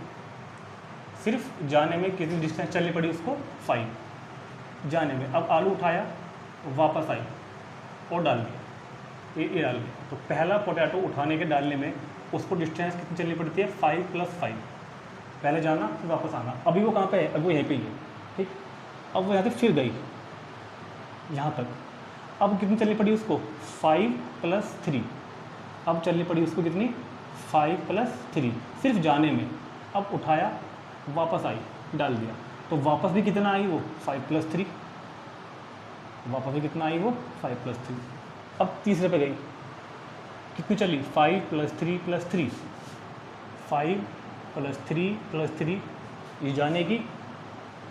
सिर्फ जाने में कितनी डिस्टेंस चलनी पड़ी उसको 5 जाने में। अब आलू उठाया, वापस आई और डाल दिया, ये डाल दिया। तो पहला पोटैटो उठाने के डालने में उसको डिस्टेंस कितनी चलनी पड़ती है 5 + 5, पहले जाना फिर वापस आना। अभी वो कहाँ पे है, अब वो यहीं पे ही है, ठीक। अब वो यहाँ से फिर गई यहाँ तक, अब कितनी चलनी पड़ी उसको 5 + 3, अब चलनी पड़ी उसको कितनी 5 + 3 सिर्फ जाने में। अब उठाया, वापस आई, डाल दिया, तो वापस भी कितना आई वो 5 + 3, वापस भी कितना आई वो 5 + 3। अब तीसरे पे गई, कितनी चली 5 + 3 + 3, 5 + 3 + 3, ये जाने की,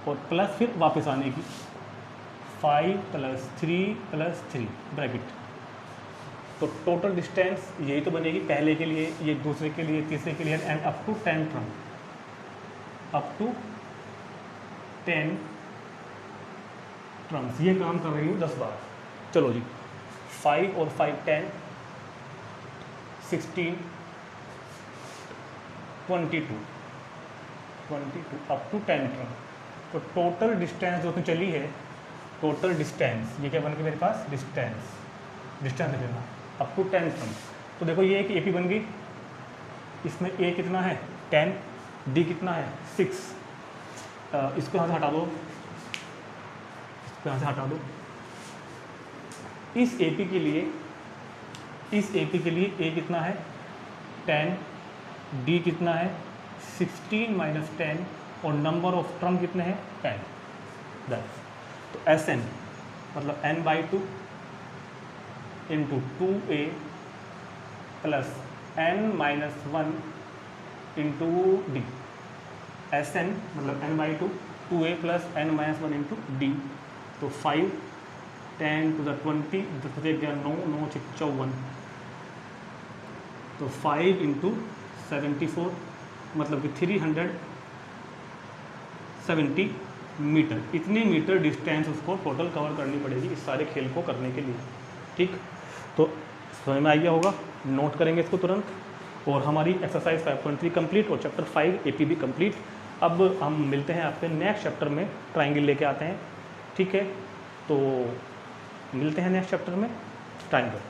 और प्लस फिर वापस आने की, 5 + 3 + 3 ब्रैकेट। तो टोटल डिस्टेंस यही तो बनेगी, पहले के लिए, ये दूसरे के लिए, तीसरे के लिए, and up to 10 term, up to 10 terms. ये काम कर रही हूँ 10 बार। चलो जी, 5 और 5 10, 16, 22 अप टू 10 टर्म। तो टोटल डिस्टेंस जो तो चली है, टोटल डिस्टेंस, ये क्या बन गया मेरे पास, डिस्टेंस देना अप टू 10 टर्म। तो देखो ये एक AP बन गई, इसमें A कितना है 10, D कितना है 6, इसको यहाँ से हटा दो, इसको यहाँ से हटा दो। इस AP के लिए A कितना है 10, D कितना है 16 - 10, और नंबर ऑफ टर्म कितने हैं 10। दैट्स, तो SN मतलब n/2 × 2A + n - 1 × D। SN मतलब n/2, 2A + n - 1 × D। तो 5, 10 to the 20, 10 से गया 9, 9 से 54, तो 5 × 74 मतलब कि 370 मीटर। इतनी मीटर डिस्टेंस उसको टोटल कवर करनी पड़ेगी इस सारे खेल को करने के लिए, ठीक। तो समझ में आ गया होगा। नोट करेंगे इसको तुरंत, और हमारी एक्सरसाइज 5.3 कंप्लीट और चैप्टर 5 एपीबी कंप्लीट। अब हम मिलते हैं आपके नेक्स्ट चैप्टर में, ट्राइंगल लेके आते हैं, ठीक है। तो मिलते हैं नेक्स्ट चैप्टर में, ट्राइंगल।